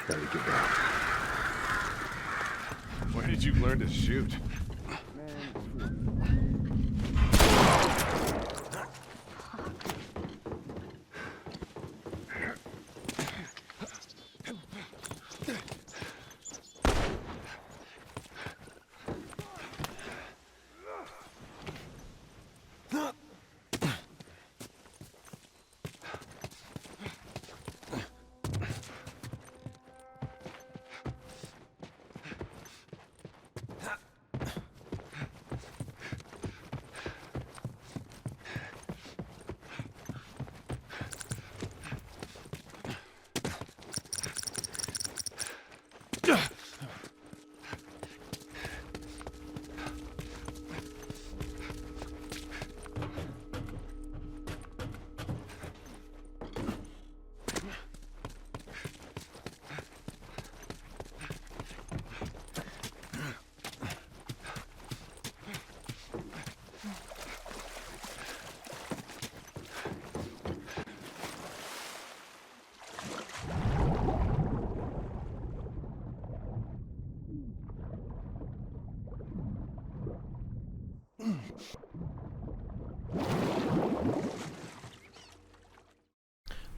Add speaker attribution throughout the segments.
Speaker 1: Gotta get down.
Speaker 2: Where did you learn to shoot?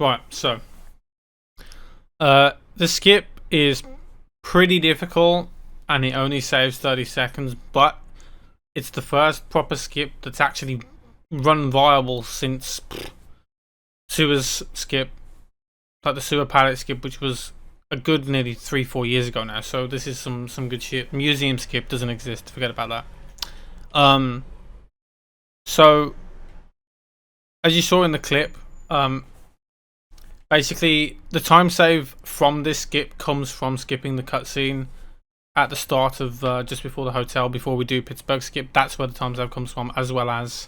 Speaker 3: Right, so the skip is pretty difficult and it only saves 30 seconds, but it's the first proper skip that's actually run viable since Sewer's skip, like the sewer pallet skip, which was a good nearly 3-4 years ago now. So this is some good shit. Museum skip doesn't exist, forget about that. So as you saw in the clip, basically the time save from this skip comes from skipping the cutscene at the start of just before the hotel, before we do Pittsburgh skip. That's where the time save comes from, as well as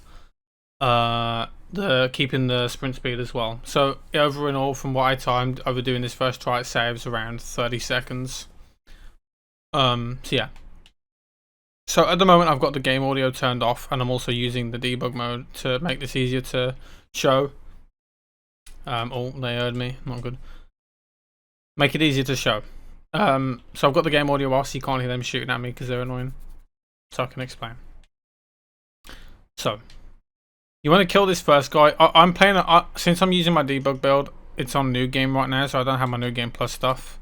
Speaker 3: the keeping the sprint speed as well. So over and all, from what I timed over doing this first try, it saves around 30 seconds. So yeah. So at the moment I've got the game audio turned off, and I'm also using the debug mode to make this easier to show. Oh, they heard me. Not good. Make it easier to show. So I've got the game audio off, so you can't hear them shooting at me because they're annoying. So I can explain. So you want to kill this first guy. I'm playing since I'm using my debug build. It's on new game right now, so I don't have my new game plus stuff.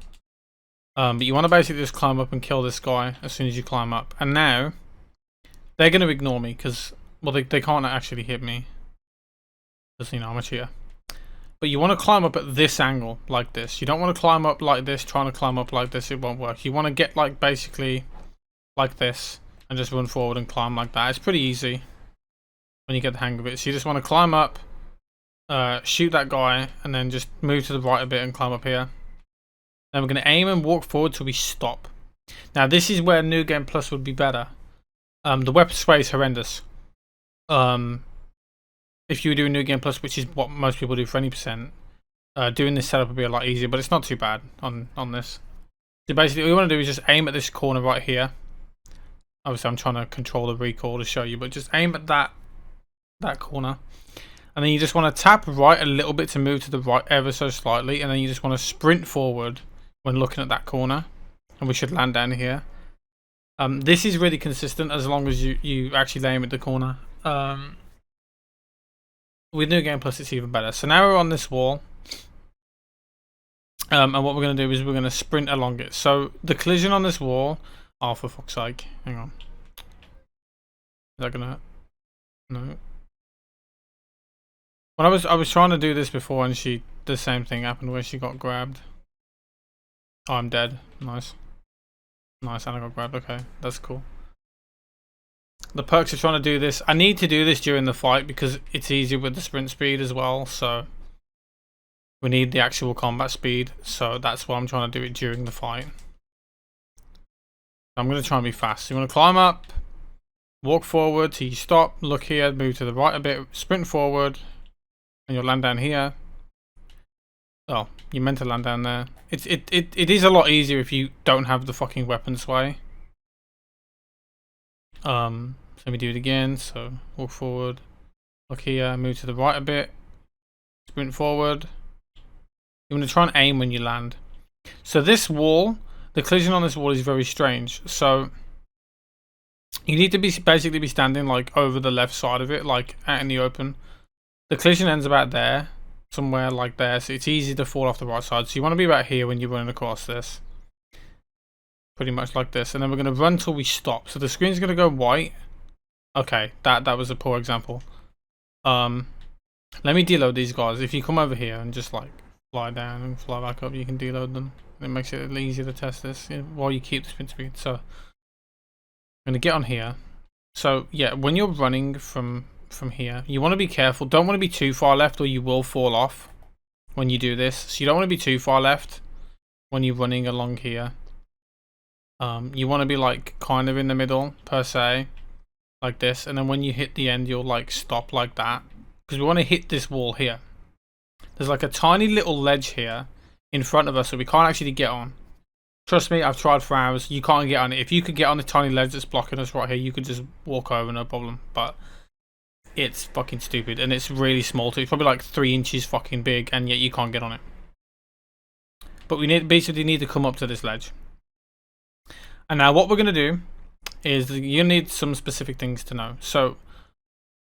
Speaker 3: But you want to basically just climb up and kill this guy as soon as you climb up. And now they're going to ignore me because, well, they can't actually hit me because, you know, I'm a cheater. But you want to climb up at this angle, like this. You don't want to climb up like this, trying to climb up like this, it won't work. You want to get like basically like this and just run forward and climb like that. It's pretty easy when you get the hang of it. So you just want to climb up, shoot that guy, and then just move to the right a bit and climb up here. Then we're going to aim and walk forward till we stop. Now this is where New Game Plus would be better. The weapon spray is horrendous. If you do a New Game Plus, which is what most people do for any percent, doing this setup would be a lot easier, but it's not too bad on this. So basically what we want to do is just aim at this corner right here. Obviously I'm trying to control the recoil to show you, but just aim at that corner. And then you just want to tap right a little bit to move to the right ever so slightly, and then you just want to sprint forward when looking at that corner, and we should land down here. This is really consistent as long as you actually aim at the corner. With New Game Plus it's even better. So now we're on this wall, and what we're going to do is we're going to sprint along it. So the collision on this wall, oh for fuck's sake, hang on, is that gonna, no. When I was trying to do this before, and the same thing happened where she got grabbed. Oh, I'm dead. Nice. Nice, and I got grabbed. Okay, that's cool. The perks of trying to do this, I need to do this during the fight because it's easier with the sprint speed as well. So we need the actual combat speed. So that's why I'm trying to do it during the fight. I'm going to try and be fast. So you want to climb up, walk forward till you stop, look here, move to the right a bit, sprint forward, and you'll land down here. Oh, you meant to land down there. It is a lot easier if you don't have the fucking weapon sway. So let me do it again. So walk forward, look here, move to the right a bit, sprint forward. You want to try and aim when you land. So this wall, the collision on this wall is very strange. So you need to basically be standing like over the left side of it, like out in the open. The collision ends about there, somewhere like there, so it's easy to fall off the right side. So you want to be about here when you're running across this. Pretty much like this. And then we're going to run till we stop. So the screen's going to go white. Okay, that was a poor example. Let me deload these guys. If you come over here and just like fly down and fly back up, you can deload them. It makes it easier to test this while you keep the sprint speed. So I'm going to get on here. So yeah, when you're running from here, you want to be careful. Don't want to be too far left or you will fall off when you do this. So you don't want to be too far left when you're running along here. You want to be like kind of in the middle per se, like this, and then when you hit the end you'll like stop like that, because we want to hit this wall here. There's like a tiny little ledge here in front of us so we can't actually get on. Trust me, I've tried for hours. You can't get on it. If you could get on the tiny ledge that's blocking us right here, you could just walk over, no problem. But it's fucking stupid, and it's really small too. It's probably like 3 inches fucking big, and yet you can't get on it. But we basically need to come up to this ledge. And now what we're going to do is you need some specific things to know. So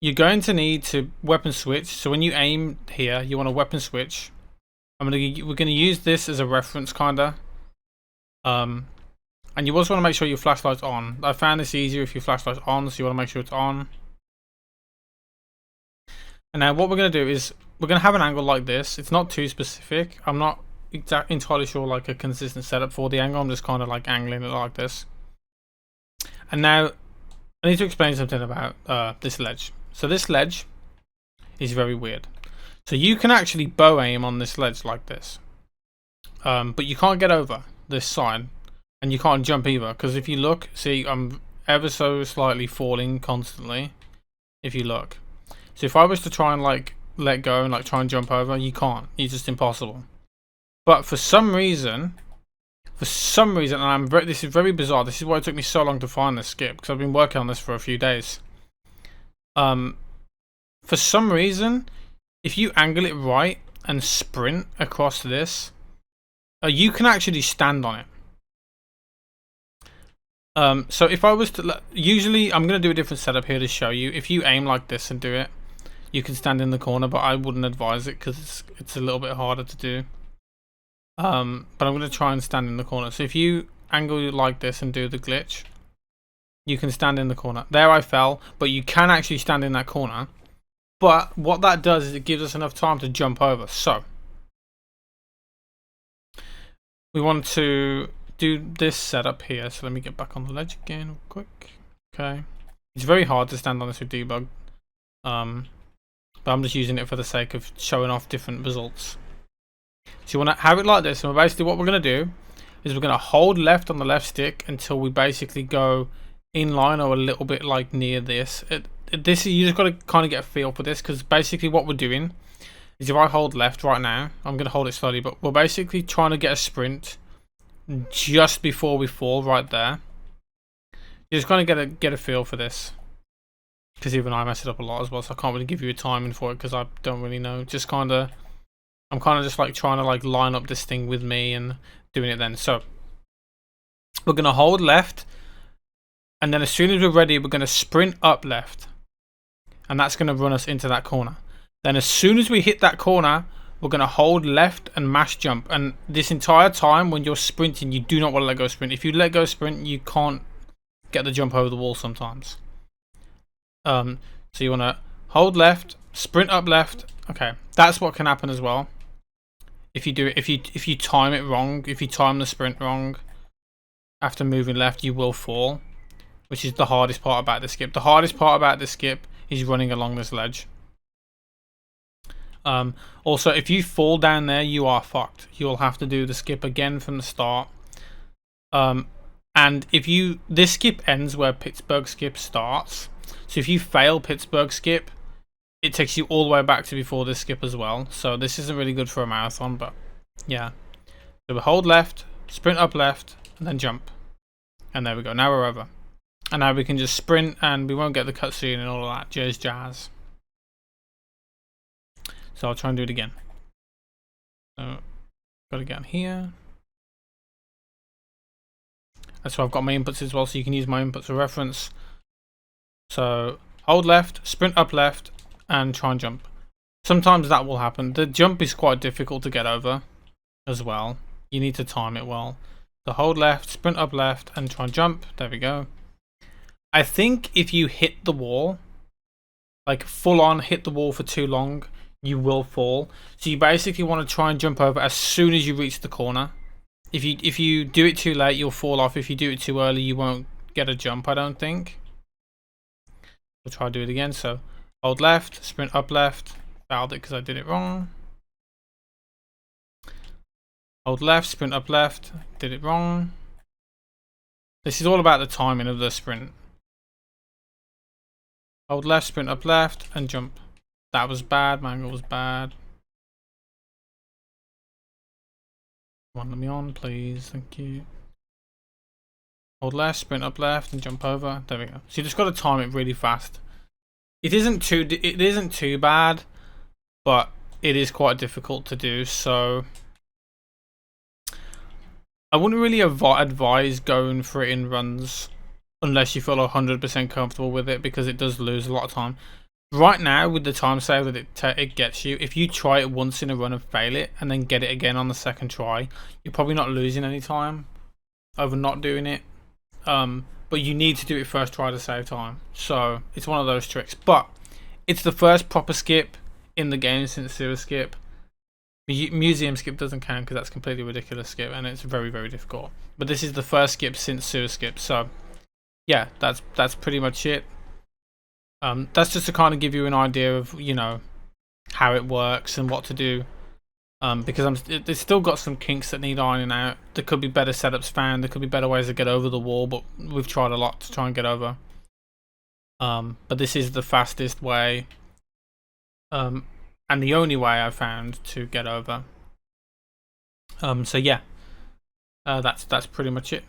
Speaker 3: you're going to need to weapon switch. So when you aim here, you want to weapon switch. We're going to use this as a reference kinda. And you also want to make sure your flashlight's on. I found this easier if your flashlight's on, so you want to make sure it's on. And now what we're going to do is we're going to have an angle like this. It's not too specific. I'm not entirely sure like a consistent setup for the angle. I'm just kind of like angling it like this. And now I need to explain something about this ledge. So this ledge is very weird. So you can actually bow aim on this ledge like this, but you can't get over this side, and you can't jump either, because if you look, see, I'm ever so slightly falling constantly if you look. So if I was to try and like let go and like try and jump over, you can't. It's just impossible. But for some reason, and this is very bizarre. This is why it took me so long to find this skip, because I've been working on this for a few days. For some reason, if you angle it right and sprint across this, you can actually stand on it. So if I was to, usually I'm going to do a different setup here to show you. If you aim like this and do it, you can stand in the corner, but I wouldn't advise it because it's a little bit harder to do. But I'm going to try and stand in the corner. So if you angle it like this and do the glitch, you can stand in the corner. There I fell, but you can actually stand in that corner. But what that does is it gives us enough time to jump over. So we want to do this setup here. So let me get back on the ledge again real quick. Okay. It's very hard to stand on this with debug. But I'm just using it for the sake of showing off different results. So you want to have it like this, and basically what we're going to do is we're going to hold left on the left stick until we basically go in line or a little bit like near this. You just got to kind of get a feel for this, because basically what we're doing is if I hold left right now, I'm going to hold it slowly, but we're basically trying to get a sprint just before we fall right there. You're just going to get a feel for this, because even I mess it up a lot as well, so I can't really give you a timing for it because I don't really know. I'm kind of just like trying to like line up this thing with me and doing it then. So we're going to hold left, and then as soon as we're ready, we're going to sprint up left, and that's going to run us into that corner. Then as soon as we hit that corner, we're going to hold left and mash jump. And this entire time when you're sprinting, you do not want to let go sprint. If you let go sprint, you can't get the jump over the wall sometimes. So you want to hold left, sprint up left. Okay, that's what can happen as well. If you do it, if you time it wrong, if you time the sprint wrong after moving left, you will fall, which is the hardest part about this skip. The hardest part about this skip is running along this ledge. Also, if you fall down there, you are fucked. You'll have to do the skip again from the start. And this skip ends where Pittsburgh skip starts. So if you fail Pittsburgh skip, it takes you all the way back to before this skip as well. So this isn't really good for a marathon, but yeah. So we hold left, sprint up left, and then jump. And there we go. Now we're over. And now we can just sprint, and we won't get the cutscene and all of that jazz. So I'll try and do it again. So got to get on here. That's why I've got my inputs as well, so you can use my inputs for reference. So hold left, sprint up left, and try and jump. Sometimes that will happen. The jump is quite difficult to get over as well. You need to time it well. So hold left, sprint up left, and try and jump. There we go. I think if you hit the wall, like full on hit the wall for too long, you will fall. So you basically want to try and jump over as soon as you reach the corner. If you do it too late, you'll fall off. If you do it too early, you won't get a jump, I don't think. We'll try to do it again. So hold left, sprint up left. Failed it because I did it wrong. Hold left, sprint up left. Did it wrong. This is all about the timing of the sprint. Hold left, sprint up left, and jump. That was bad. My angle was bad. Come on, let me on, please. Thank you. Hold left, sprint up left, and jump over. There we go. So you just got to time it really fast. It isn't too bad, but it is quite difficult to do. So I wouldn't really advise going for it in runs unless you feel 100% comfortable with it, because it does lose a lot of time. Right now, with the time save that it gets you, if you try it once in a run and fail it, and then get it again on the second try, you're probably not losing any time over not doing it. But you need to do it first try to save time. So it's one of those tricks. But it's the first proper skip in the game since sewer skip. Museum skip doesn't count because that's completely ridiculous skip, and it's very, very difficult. But this is the first skip since sewer skip. So yeah, that's pretty much it. That's just to kind of give you an idea of, you know, how it works and what to do. Because it's still got some kinks that need ironing out. There could be better setups found. There could be better ways to get over the wall, but we've tried a lot to try and get over. But this is the fastest way, and the only way I found to get over. So yeah, that's pretty much it.